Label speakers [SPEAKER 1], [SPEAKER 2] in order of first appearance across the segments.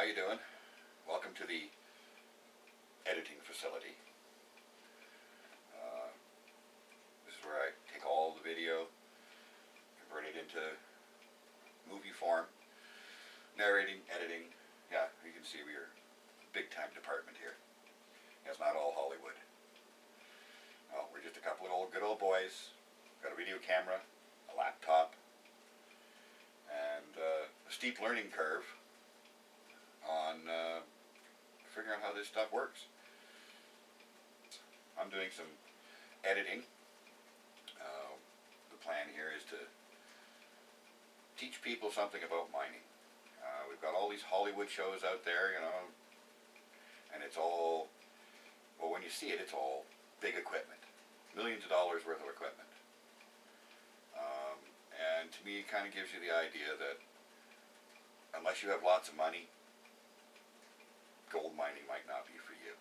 [SPEAKER 1] you doing? Welcome to the editing facility. This is where I take all the video, convert it into movie form, narrating, editing. Yeah, you can see we're a big time department here. It's not all Hollywood. No, we're just a couple of good old boys. Got a video camera, a laptop, and a steep learning curve on figuring out how this stuff works. I'm doing some editing. The plan here is to teach people something about mining. We've got all these Hollywood shows out there, you know, and it's all, well, when you see it, it's all big equipment. Millions of dollars worth of equipment. And to me, it kind of gives you the idea that unless you have lots of money, gold mining might not be for you.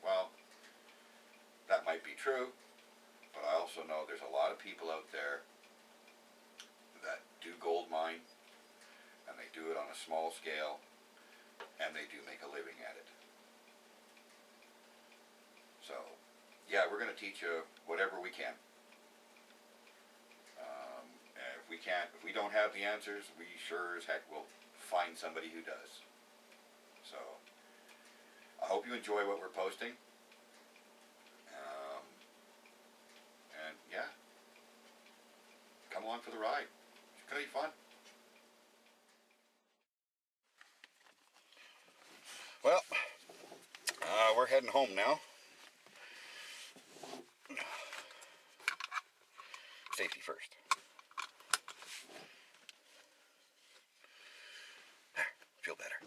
[SPEAKER 1] Well, that might be true, but I also know there's a lot of people out there that do gold mine, and they do it on a small scale, and they do make a living at it. So, yeah, we're going to teach you whatever we can. And if we don't have the answers, we sure as heck will find somebody who does. So, I hope you enjoy what we're posting. And yeah, come along for the ride. It's going to be fun. Well, we're heading home now. Safety first. Feel better.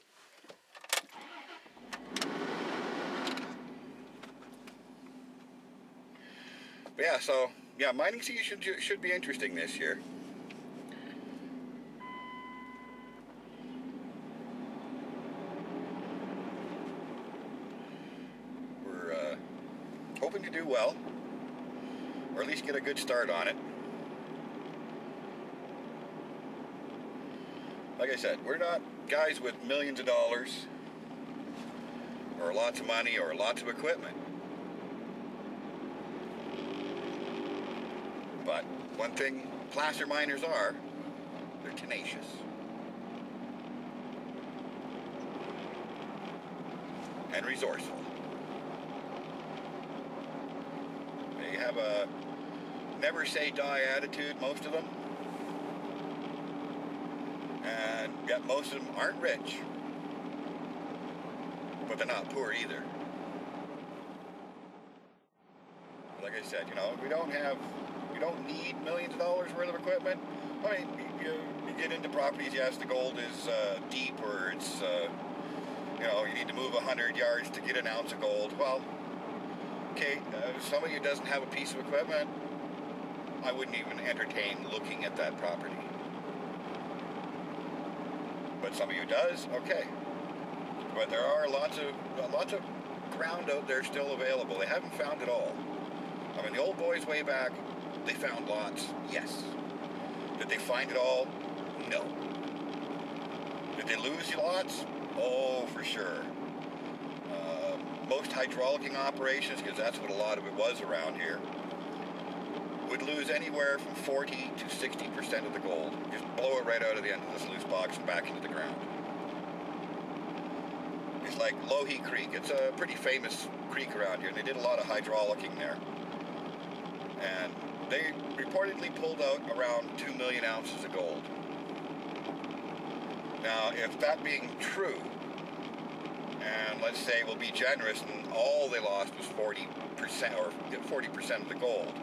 [SPEAKER 1] But yeah, so yeah, mining season should be interesting this year. We're hoping to do well, or at least get a good start on it. Like I said, we're not guys with millions of dollars, or lots of money, or lots of equipment. But one thing placer miners are, they're tenacious. And resourceful. They have a never say die attitude, most of them. And yet most of them aren't rich. But they're not poor either. Like I said, you know, we don't need millions of dollars worth of equipment. I mean, you get into properties, yes, the gold is deep, or it's, you know, you need to move 100 yards to get an ounce of gold. Well, okay, somebody who doesn't have a piece of equipment, I wouldn't even entertain looking at that property. But somebody who does, okay. But there are lots of ground out there still available. They haven't found it all. I mean, the old boys way back, they found lots, yes. Did they find it all? No. Did they lose lots? Oh, for sure. Most hydraulicking operations, because that's what a lot of it was around here, would lose anywhere from 40 to 60% of the gold. Just blow it right out of the end of the sluice box and back into the ground. It's like Lohe Creek. It's a pretty famous creek around here, and they did a lot of hydraulicking there. And they reportedly pulled out around 2 million ounces of gold. Now, if that being true, and let's say we'll be generous and all they lost was 40% or 40% of the gold,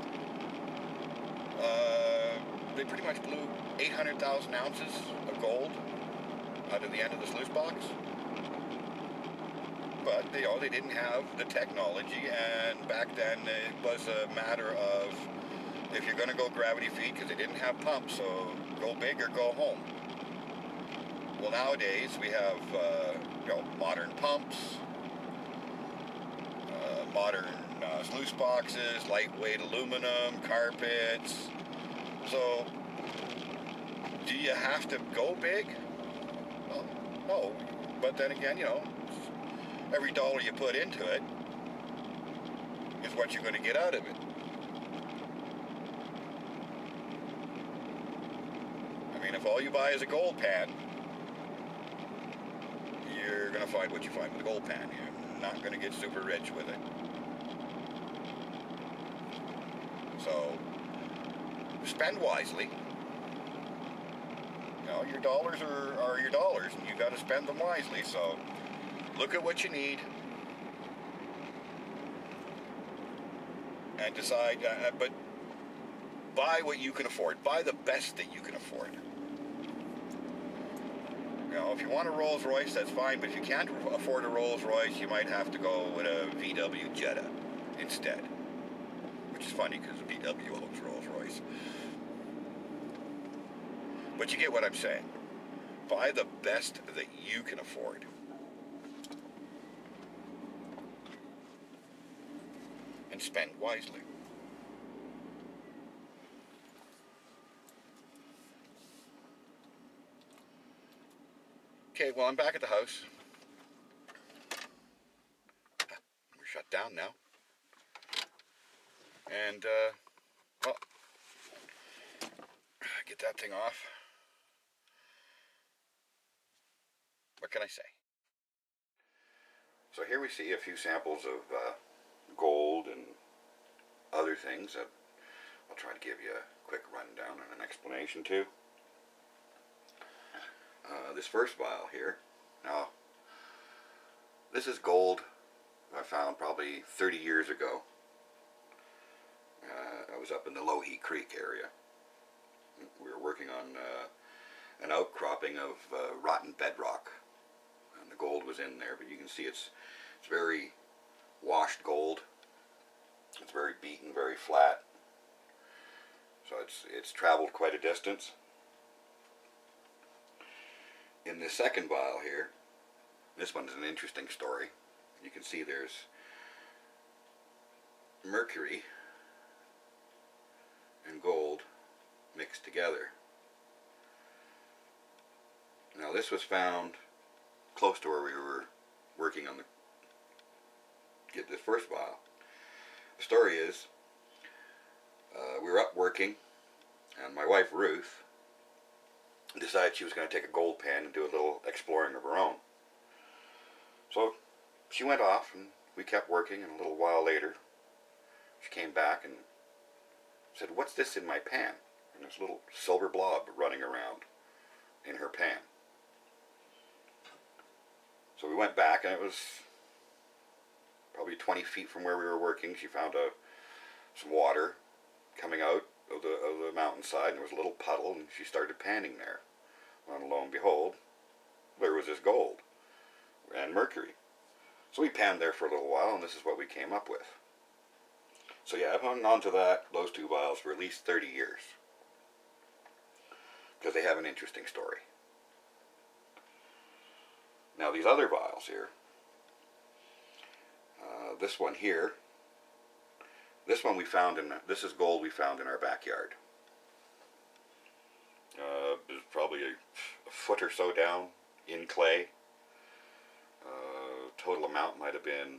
[SPEAKER 1] they pretty much blew 800,000 ounces of gold out of the end of the sluice box. But you know, they didn't have the technology, and back then it was a matter of, if you're going to go gravity feed, because they didn't have pumps, so go big or go home. Well, nowadays we have you know, modern pumps, modern sluice boxes, lightweight aluminum, carpets. So, do you have to go big? Well, no. But then again, you know, every dollar you put into it is what you're going to get out of it. I mean, if all you buy is a gold pan, you're going to find what you find with a gold pan. You're not going to get super rich with it. So, spend wisely. You know, your dollars are your dollars, and you got to spend them wisely. So, look at what you need and decide. But buy what you can afford. Buy the best that you can afford. You know, if you want a Rolls Royce, that's fine. But if you can't afford a Rolls Royce, you might have to go with a VW Jetta instead. Which is funny because VW owns Rolls Royce. But you get what I'm saying. Buy the best that you can afford. And spend wisely. Okay, well, I'm back at the house. We're shut down now. And, well, get that thing off. What can I say? So here we see a few samples of gold and other things that I'll try to give you a quick rundown and an explanation to. This first vial here, now this is gold I found probably 30 years ago. I was up in the Lougheed Creek area. We were working on an outcropping of rotten bedrock, and the gold was in there, but you can see it's very washed gold. It's very beaten, very flat. So it's traveled quite a distance. In the second vial here, this one is an interesting story. You can see there's mercury and gold mixed together. Now this was found close to where we were working on get this first vial. The story is, we were up working, and my wife Ruth decided she was going to take a gold pan and do a little exploring of her own. So she went off, and we kept working, and a little while later she came back and said, "What's this in my pan?" And this little silver blob running around in her pan. So we went back, and it was probably 20 feet from where we were working. She found some water coming out of the mountainside, and there was a little puddle, and she started panning there. And lo and behold, there was this gold and mercury. So we panned there for a little while, and this is what we came up with. So yeah, I've hung on to those two vials for at least 30 years. Because they have an interesting story. Now these other vials here, this one here, this one we found this is gold we found in our backyard. It's probably a foot or so down in clay. Total amount might have been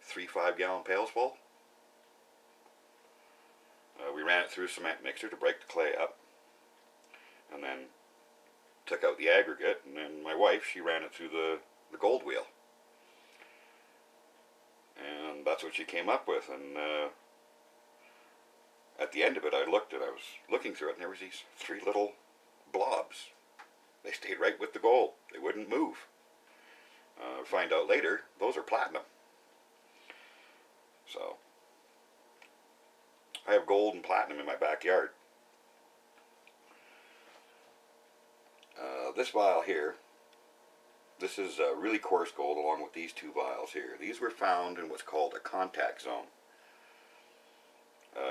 [SPEAKER 1] 3 5-gallon pails full. We ran it through a cement mixer to break the clay up, and then took out the aggregate, and then my wife, she ran it through the gold wheel. And that's what she came up with. And at the end of it, I was looking through it, and there was these 3 little blobs. They stayed right with the gold. They wouldn't move. Find out later, those are platinum. So I have gold and platinum in my backyard. This vial here, this is really coarse gold along with these 2 vials here. These were found in what's called a contact zone.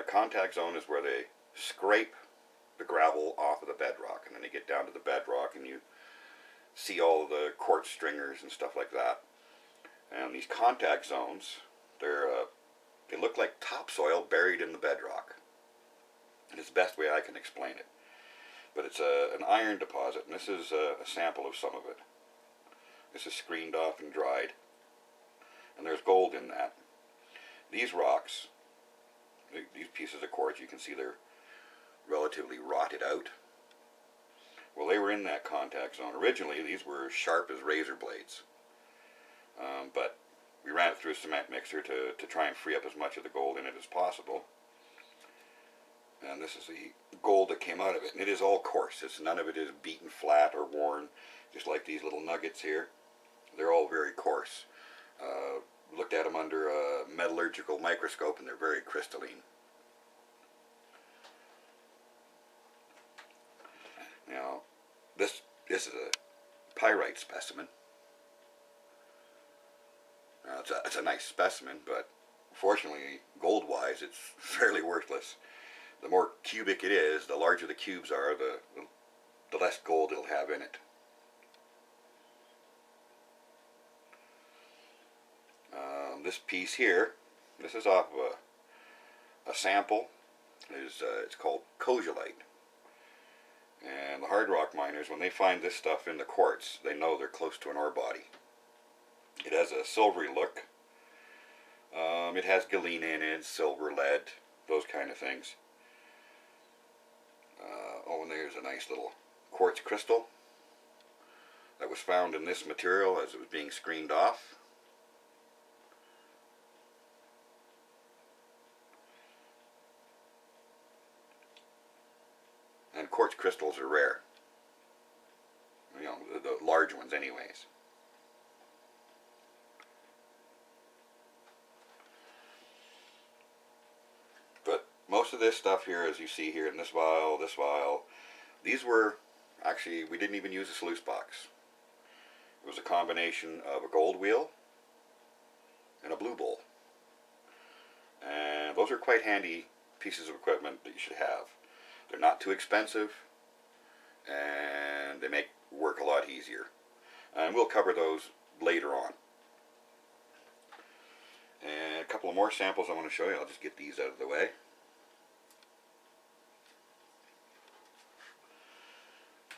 [SPEAKER 1] Contact zone is where they scrape the gravel off of the bedrock, and then they get down to the bedrock, and you see all of the quartz stringers and stuff like that. And these contact zones, they look like topsoil buried in the bedrock. And it's the best way I can explain it. but it's an iron deposit, and this is a sample of some of it. This is screened off and dried, and there's gold in that. These rocks, these pieces of quartz, you can see they're relatively rotted out. Well, they were in that contact zone. Originally, these were sharp as razor blades, but we ran it through a cement mixer to try and free up as much of the gold in it as possible. And this is the gold that came out of it, and it is all coarse. None of it is beaten flat or worn, just like these little nuggets here. They're all very coarse. Looked at them under a metallurgical microscope, and they're very crystalline. Now, this is a pyrite specimen. Now, it's a nice specimen, but fortunately, gold-wise, it's fairly worthless. The more cubic it is, the larger the cubes are, the less gold it'll have in it. This piece here, this is off of a sample. It's called Cogiolite. And the hard rock miners, when they find this stuff in the quartz, they know they're close to an ore body. It has a silvery look. It has galena in it, silver, lead, those kind of things. Oh, and there's a nice little quartz crystal that was found in this material as it was being screened off. And quartz crystals are rare. You know, the large ones anyways. But most of this stuff here, as you see here in this vial, these were, actually, we didn't even use a sluice box. It was a combination of a gold wheel and a blue bowl. And those are quite handy pieces of equipment that you should have. They're not too expensive, and they make work a lot easier. And we'll cover those later on. And a couple of more samples I want to show you. I'll just get these out of the way.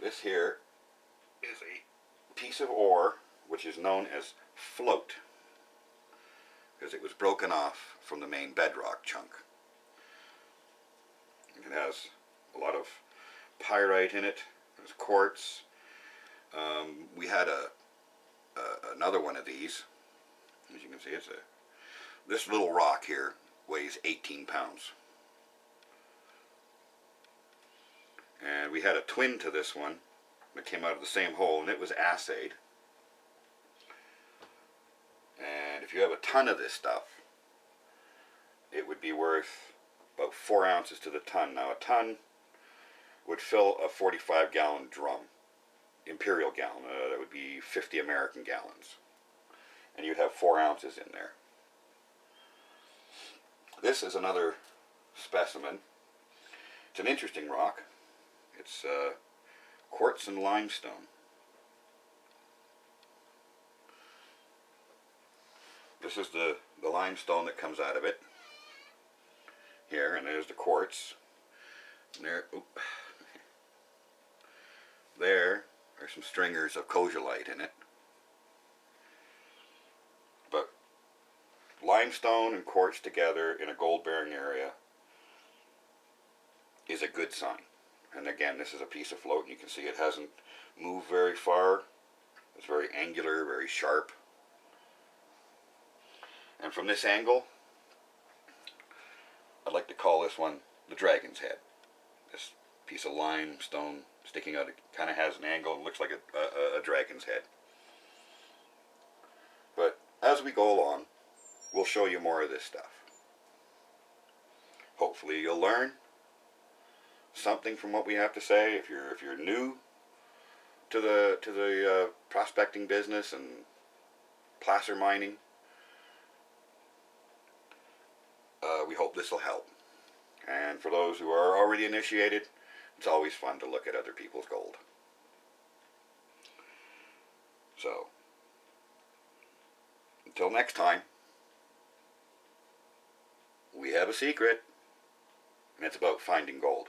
[SPEAKER 1] This here is a piece of ore which is known as float, because it was broken off from the main bedrock chunk. It has a lot of pyrite in it. There's quartz. We had another one of these. As you can see, this little rock here weighs 18 pounds. And we had a twin to this one that came out of the same hole, and it was assayed. And if you have a ton of this stuff, it would be worth about 4 ounces to the ton. Now, a ton would fill a 45-gallon drum, imperial gallon. That would be 50 American gallons. And you'd have 4 ounces in there. This is another specimen. It's an interesting rock. It's quartz and limestone. This is the limestone that comes out of it. Here, and there's the quartz. And there are some stringers of Cogiolite in it. But limestone and quartz together in a gold-bearing area is a good sign. And again, this is a piece of float, and you can see it hasn't moved very far. It's very angular, very sharp. And from this angle, I'd like to call this one the dragon's head. This piece of limestone sticking out, it kind of has an angle and looks like a dragon's head. But as we go along, we'll show you more of this stuff. Hopefully you'll learn something from what we have to say. If you're new to the prospecting business and placer mining, we hope this will help. And for those who are already initiated, it's always fun to look at other people's gold. So, until next time, we have a secret, and it's about finding gold.